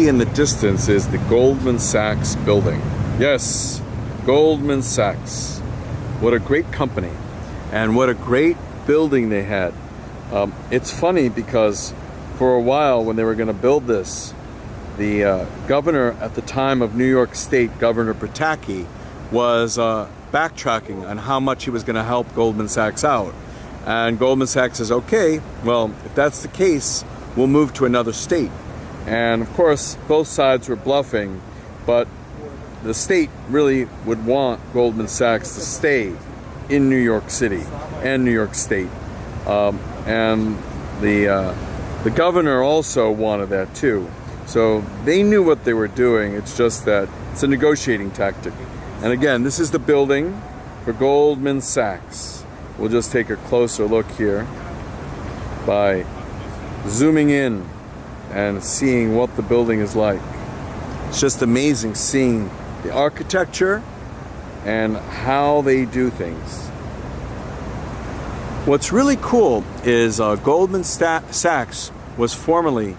in the distance is the Goldman Sachs building. Yes, Goldman Sachs. What a great company, and what a great building they had. It's funny because for a while when they were going to build this, the governor at the time of New York State, Governor Pataki, was backtracking on how much he was going to help Goldman Sachs out. And Goldman Sachs says, okay, well, if that's the case, we'll move to another state. And of course, both sides were bluffing, but the state really would want Goldman Sachs to stay in New York City and New York State. And the governor also wanted that too. So they knew what they were doing. It's just that it's a negotiating tactic. And again, this is the building for Goldman Sachs. We'll just take a closer look here by zooming in and seeing what the building is like. It's just amazing seeing the architecture and how they do things. What's really cool is Goldman Sachs was formerly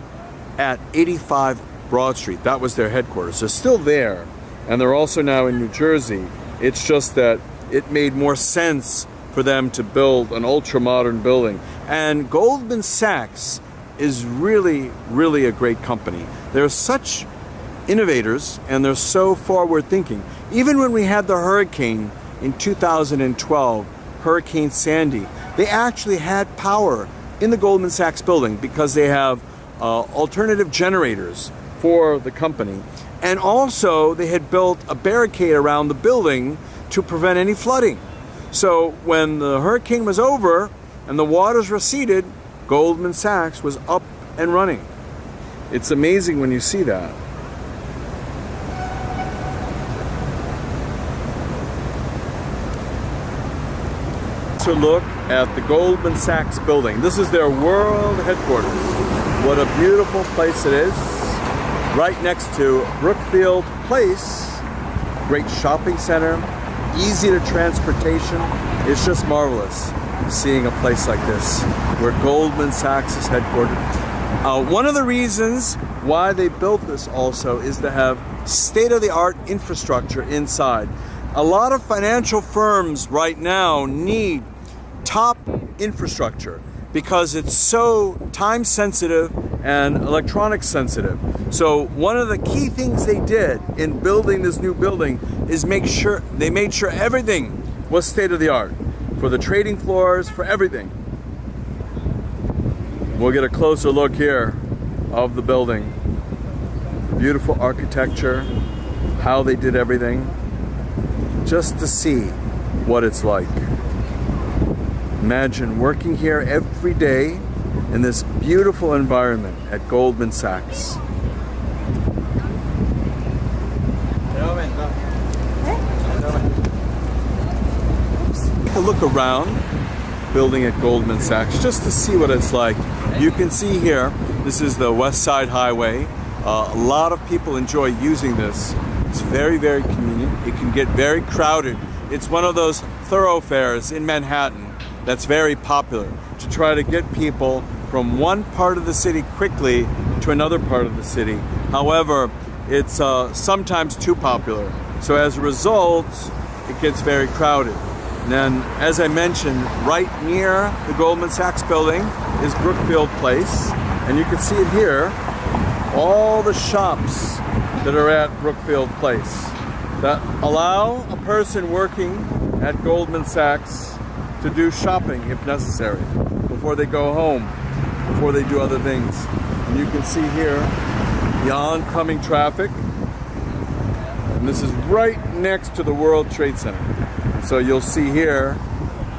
at 85 Broad Street. That was their headquarters. They're still there, and they're also now in New Jersey. It's just that it made more sense for them to build an ultra-modern building. And Goldman Sachs is really, really a great company. They're such innovators, and they're so forward thinking. Even when we had the hurricane in 2012, Hurricane Sandy, they actually had power in the Goldman Sachs building because they have alternative generators for the company. And also they had built a barricade around the building to prevent any flooding. So when the hurricane was over and the waters receded, Goldman Sachs was up and running. It's amazing when you see that. To look at the Goldman Sachs building. This is their world headquarters. What a beautiful place it is. Right next to Brookfield Place. Great shopping center. Easy to transportation. It's just marvelous seeing a place like this where Goldman Sachs is headquartered. One of the reasons why they built this also is to have state-of-the-art infrastructure inside. A lot of financial firms right now need top infrastructure because it's so time sensitive and electronic sensitive. So one of the key things they did in building this new building is make sure everything was state-of-the-art for the trading floors, for everything. We'll get a closer look here of the building. Beautiful architecture, how they did everything, just to see what it's like. Imagine working here every day in this beautiful environment at Goldman Sachs. Take a look around building at Goldman Sachs just to see what it's like. You can see here, this is the West Side Highway. A lot of people enjoy using this. It's very, very convenient. It can get very crowded. It's one of those thoroughfares in Manhattan that's very popular to try to get people from one part of the city quickly to another part of the city. However, it's sometimes too popular. So as a result, it gets very crowded. And then, as I mentioned, right near the Goldman Sachs building is Brookfield Place. And you can see it here, all the shops that are at Brookfield Place that allow a person working at Goldman Sachs to do shopping if necessary before they go home, before they do other things. And you can see here the oncoming traffic. And this is right next to the World Trade Center. So you'll see here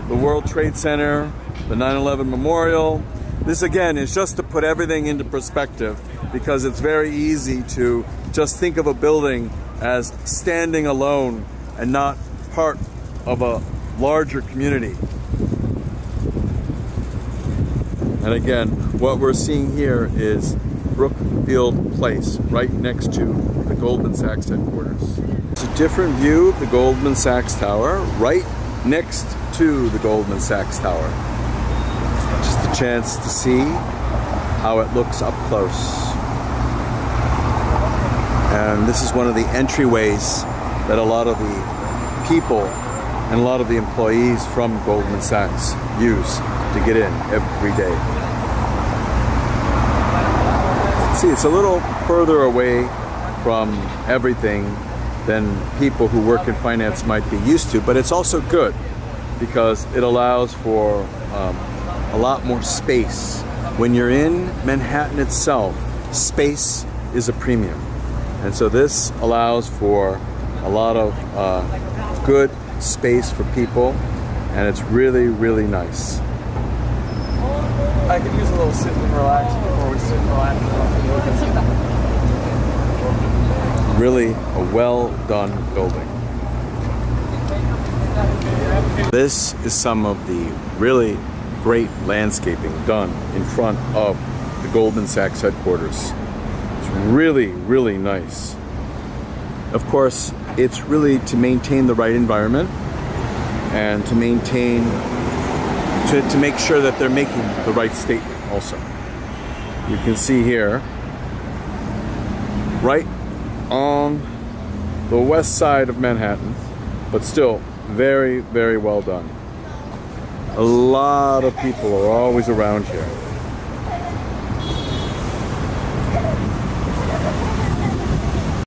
the World Trade Center, the 9/11 Memorial. This again is just to put everything into perspective because it's very easy to just think of a building as standing alone and not part of a larger community. And again, what we're seeing here is Brookfield Place, right next to the Goldman Sachs headquarters. It's a different view of the Goldman Sachs Tower, right next to the Goldman Sachs Tower. Just a chance to see how it looks up close. And this is one of the entryways that a lot of the people and a lot of the employees from Goldman Sachs use to get in every day. See, it's a little further away from everything than people who work in finance might be used to, but it's also good because it allows for a lot more space. When you're in Manhattan itself, space is a premium. And so this allows for a lot of good space for people, and it's really, really nice. I could use a little sit and relax before we sit and relax. Really a well done building. This is some of the really great landscaping done in front of the Goldman Sachs headquarters. It's really, really nice. Of course, it's really to maintain the right environment and to maintain, to make sure that they're making the right statement also. You can see here, right on the west side of Manhattan, but still very, very well done. A lot of people are always around here.